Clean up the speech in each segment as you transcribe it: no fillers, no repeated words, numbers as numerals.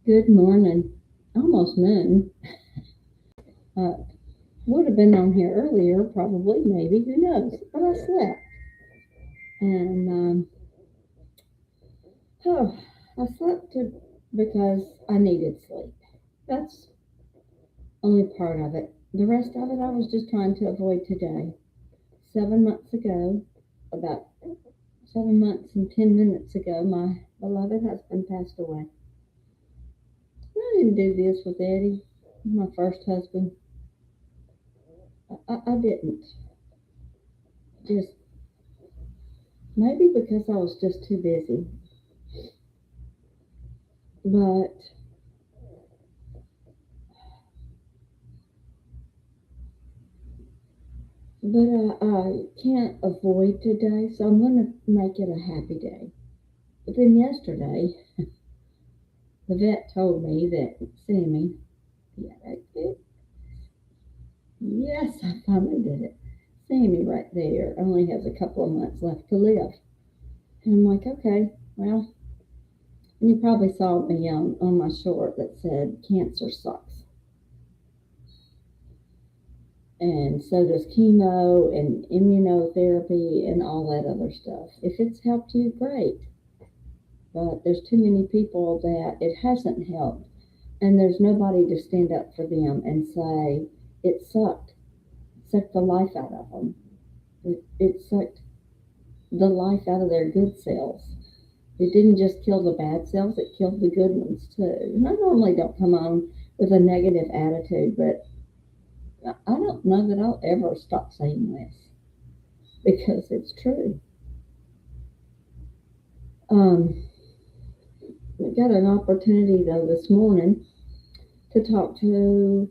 Good morning. Almost noon. Uh, would have been on here earlier, probably, maybe, who knows? But I slept. And, oh, I because I needed sleep. That's only part of it. The rest of it I was just trying to avoid today. 7 months ago, about 7 months and 10 minutes ago, my beloved husband passed away. I didn't do this with Eddie, my first husband. I didn't. Just maybe because I was just too busy. But I can't avoid today, so I'm gonna make it a happy day. But then yesterday, the vet told me that Sammy, yeah, yes, I finally did it. Sammy right there only has a couple of months left to live. And I'm like, okay, well, and you probably saw me on my short that said cancer sucks. And so does chemo and immunotherapy and all that other stuff. If it's helped you, great. But there's too many people that it hasn't helped, and there's nobody to stand up for them and say it sucked the life out of them. It sucked the life out of their good cells. It didn't just kill the bad cells; it killed the good ones too. And I normally don't come on with a negative attitude, but I don't know that I'll ever stop saying this because it's true. Um, I got an opportunity though this morning to talk to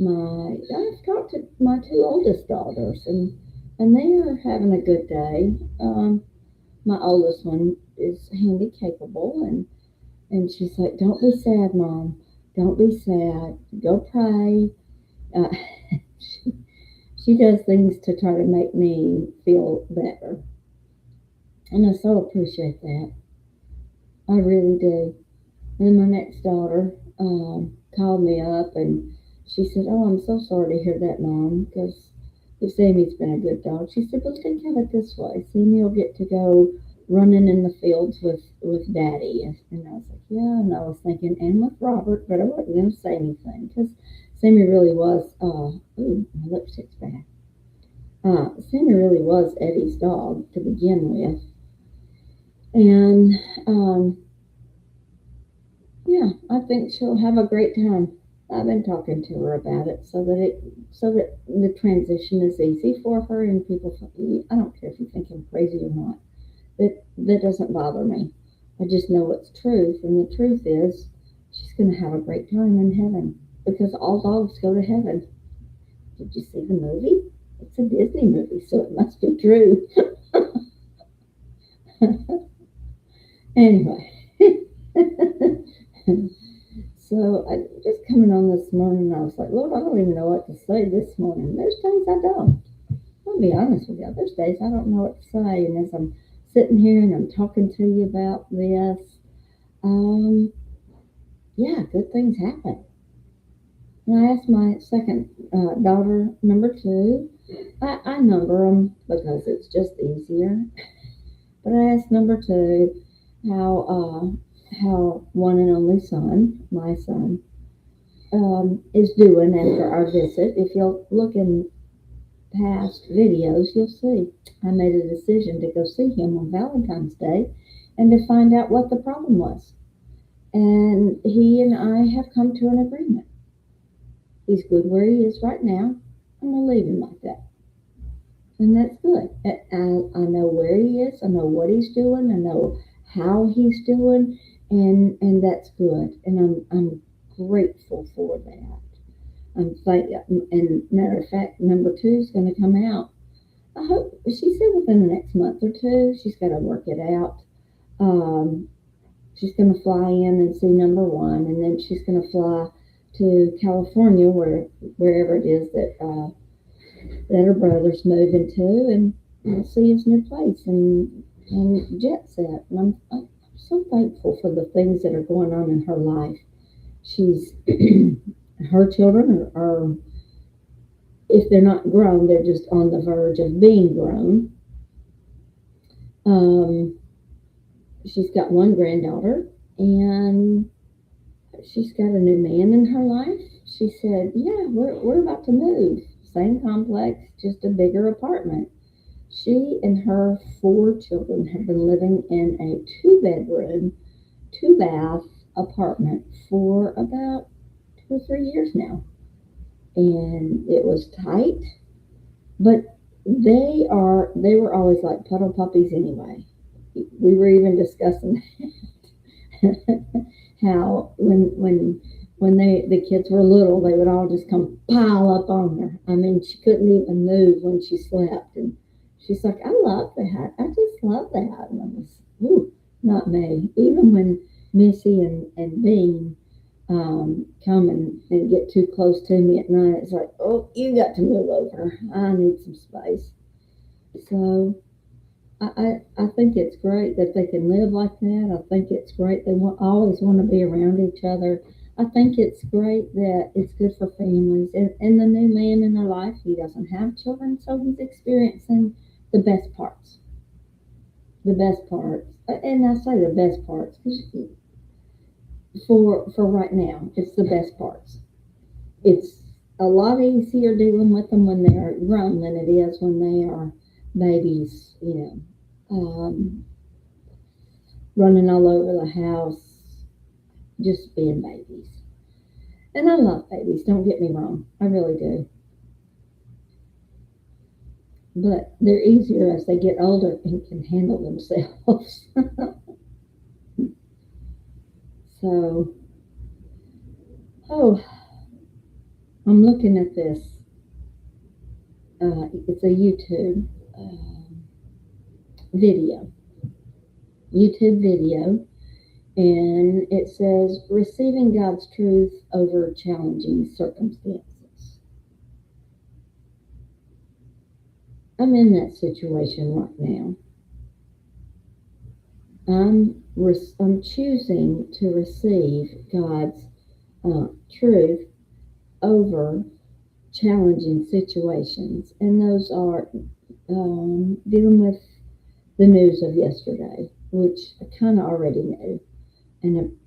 I've talked to my two oldest daughters, and they are having a good day. My oldest one is handy capable, and she's like, "Don't be sad, Mom. Don't be sad. Go pray." Uh, she, she does things to try to make me feel better, and I so appreciate that. I really do. And then my next daughter called me up and she said, "Oh, I'm so sorry to hear that, Mom, because Sammy's been a good dog." She said, "Well, think of it this way. Sammy will get to go running in the fields with Daddy." And I was like, "Yeah," and I was thinking, and with Robert, but I wasn't going to say anything because Sammy really was, ooh, my lipstick's bad. Sammy really was Eddie's dog to begin with. And yeah, I think she'll have a great time. I've been talking to her about it so that the transition is easy for her and people. I don't care if you think I'm crazy or not. That doesn't bother me. I just know it's truth, and the truth is she's going to have a great time in heaven because all dogs go to heaven. Did you see the movie? It's a Disney movie, so it must be true. Anyway. So I just coming on this morning, I was like, Lord, I don't even know what to say this morning. There's days I don't. I'll be honest with you. There's days I don't know what to say. And as I'm sitting here and I'm talking to you about this, um, yeah, good things happen. And I asked my second daughter, number two, I number them because it's just easier. But I asked number two how one and only son, my son, is doing after our visit. If you'll look in past videos, you'll see I made a decision to go see him on Valentine's Day and to find out what the problem was. And he and I have come to an agreement. He's good where he is right now. I'm going to leave him like that. And that's good. I know where he is. I know what he's doing. I know how he's doing. And that's good. And I'm grateful for that. And matter of fact, number two is going to come out. I hope she said within the next month or two. She's got to work it out. Um, she's going to fly in and see number one, and then she's going to fly to California, wherever it is that her brother's moving to, and see his new place and jet set. And I'm so thankful for the things that are going on in her life She's her children are, if they're not grown, they're just on the verge of being grown. Um, she's got one granddaughter, and she's got a new man in her life. She said, "Yeah, we're about to move. Same complex, just a bigger apartment." She and her four children have been living in a two-bedroom, two bath apartment for about 2 or 3 years now. And it was tight, but they were always like puddle puppies anyway. We were even discussing how when the kids were little, they would all just come pile up on her. I mean, she couldn't even move when she slept, and she's like, "I love that. I just love that." And I was, ooh, not me. Even when Missy and Bean come and get too close to me at night, it's like, "Oh, you got to move over. I need some space." So I think it's great that they can live like that. I think it's great they always want to be around each other. I think it's great that it's good for families. And the new man in their life, he doesn't have children, so he's experiencing the best parts. The best parts. And I say the best parts 'cause for right now, it's the best parts. It's a lot easier dealing with them when they are grown than it is when they are babies, running all over the house, just being babies. And I love babies, don't get me wrong, I really do. But they're easier as they get older and can handle themselves. So, oh, I'm looking at this. It's a video, YouTube video, and it says receiving God's truth over challenging circumstances. I'm in that situation right now. I'm choosing to receive God's truth over challenging situations, and those are dealing with the news of yesterday, which I kind of already knew, and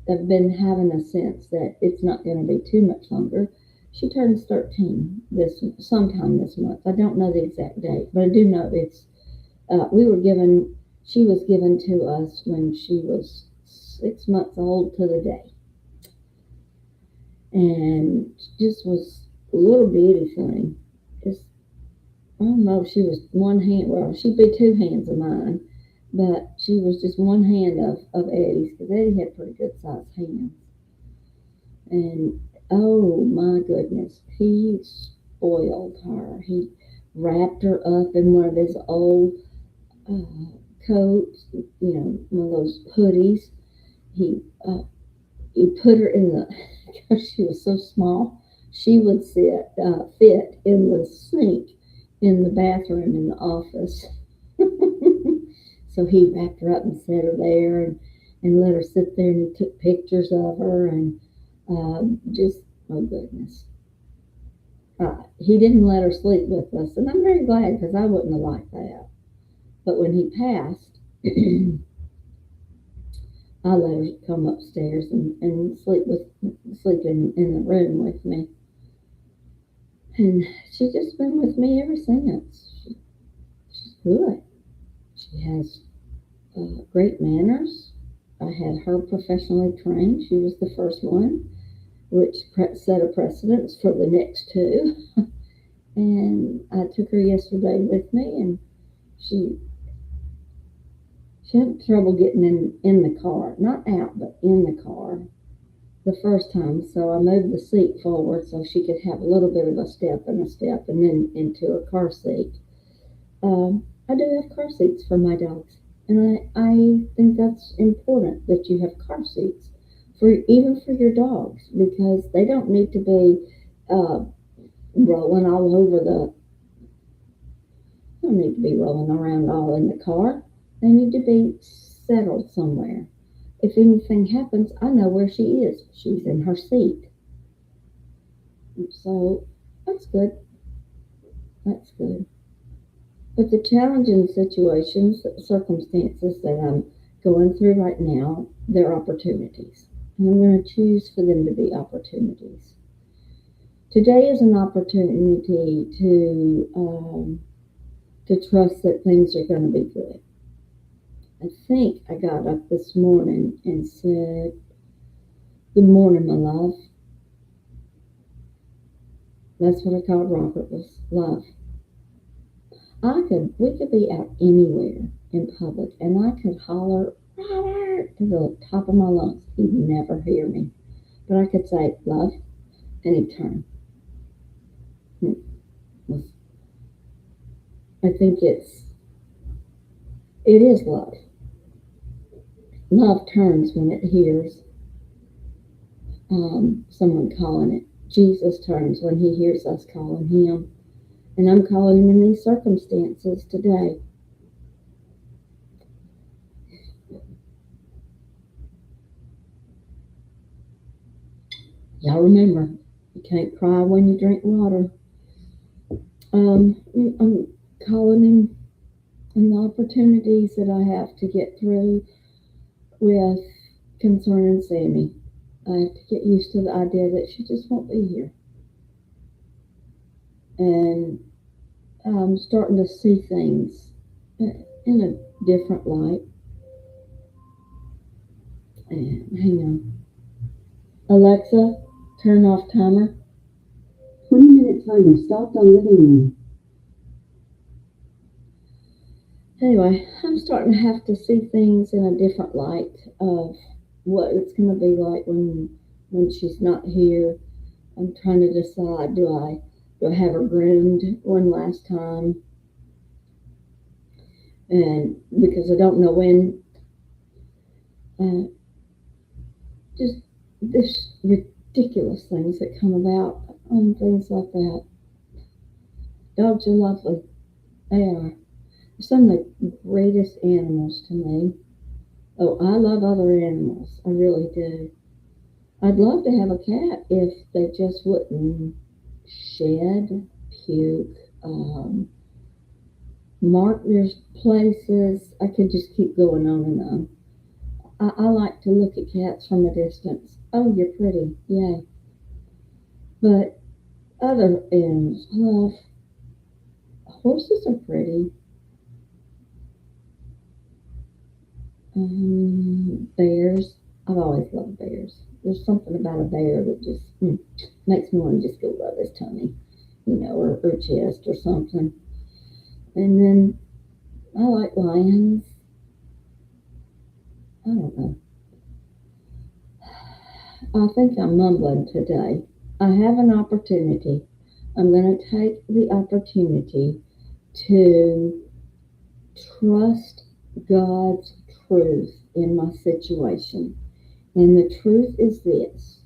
I've been having a sense that it's not going to be too much longer. She turns 13 this sometime this month. I don't know the exact date, but I do know it's. We were given. She was given to us when she was 6 months old to the day, and just was a little bitty thing. Just I don't know if she was one hand. Well, she'd be two hands of mine, but she was just one hand of Eddie's because Eddie had pretty good sized hands. And oh my goodness, he spoiled her. He wrapped her up in one of his old uh, coats, one of those hoodies. He he put her in the because she was so small. She would fit in the sink in the bathroom in the office. So he wrapped her up and set her there and let her sit there, and he took pictures of her and just, oh goodness. He didn't let her sleep with us, and I'm very glad because I wouldn't have liked that. But when he passed, I let her come upstairs and sleep in the room with me. And she's just been with me ever since. She's good. She has great manners. I had her professionally trained. She was the first one, which set a precedence for the next two. And I took her yesterday with me, and she she had trouble getting in the car, not out, but in the car the first time. So I moved the seat forward so she could have a little bit of a step, and then into a car seat. I do have car seats for my dogs, and I think that's important that you have car seats for even for your dogs because they don't need to be uh, rolling all over the. They don't need to be rolling around all in the car. They need to be settled somewhere. If anything happens, I know where she is. She's in her seat. So that's good. That's good. But the challenging situations, circumstances that I'm going through right now, they're opportunities. And I'm going to choose for them to be opportunities. Today is an opportunity to trust that things are going to be good. I think I got up this morning and said, "Good morning, my love." That's what I called Robert was love. We could be out anywhere in public, and I could holler Robert to the top of my lungs. He'd never hear me, but I could say love, and he'd turn. Hmm. I think it is love. Love turns when it hears someone calling it. Jesus turns when he hears us calling him. And I'm calling him in these circumstances today. Y'all remember, you can't cry when you drink water. I'm calling him in the opportunities that I have to get through with concerning Sammy. I have to get used to the idea that she just won't be here. And I'm starting to see things in a different light. And hang on. Alexa, turn off timer. 20-minute timer stopped on living room. Anyway, I'm starting to have to see things in a different light of what it's going to be like when she's not here. I'm trying to decide, do I have her groomed one last time? And because I don't know when, uh, just this ridiculous things that come about on things like that. Dogs are lovely. They are. They're some of the greatest animals to me. Oh, I love other animals. I really do. I'd love to have a cat if they just wouldn't shed, puke, mark their places. I could just keep going on and on. I like to look at cats from a distance. Oh, you're pretty. Yay. But other animals, love. Horses are pretty. Bears. I've always loved bears. There's something about a bear that just makes me want to just go rub his tummy, or chest or something. And then I like lions. I don't know. I think I'm mumbling today. I have an opportunity. I'm going to take the opportunity to trust God's truth in my situation. And the truth is this: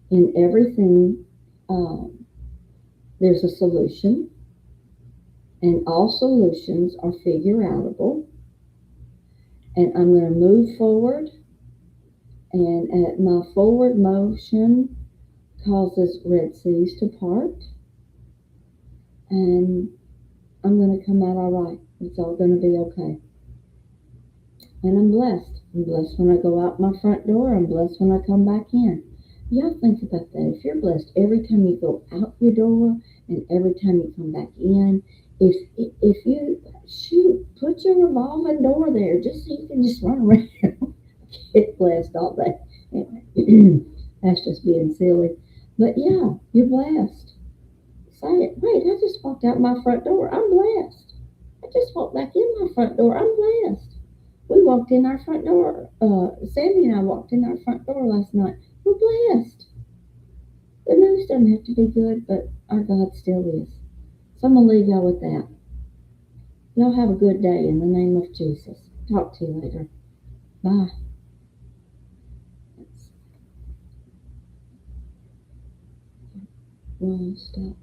in everything, um, there's a solution, and all solutions are figure outable. And I'm going to move forward, and my forward motion causes red seas to part, and I'm going to come out all right. It's all going to be okay. And I'm blessed. I'm blessed when I go out my front door. I'm blessed when I come back in. Y'all think about that. If you're blessed every time you go out your door and every time you come back in, if you put your revolving door there just so you can just run around, get blessed all day. Anyway, that's just being silly. But yeah, you're blessed. Say it. Wait, I just walked out my front door. I'm blessed. I just walked back in my front door. I'm blessed. We walked in our front door. Sandy and I walked in our front door last night. We're blessed. The news doesn't have to be good, but our God still is. So I'm going to leave y'all with that. Y'all have a good day in the name of Jesus. Talk to you later. Bye. Well, stop.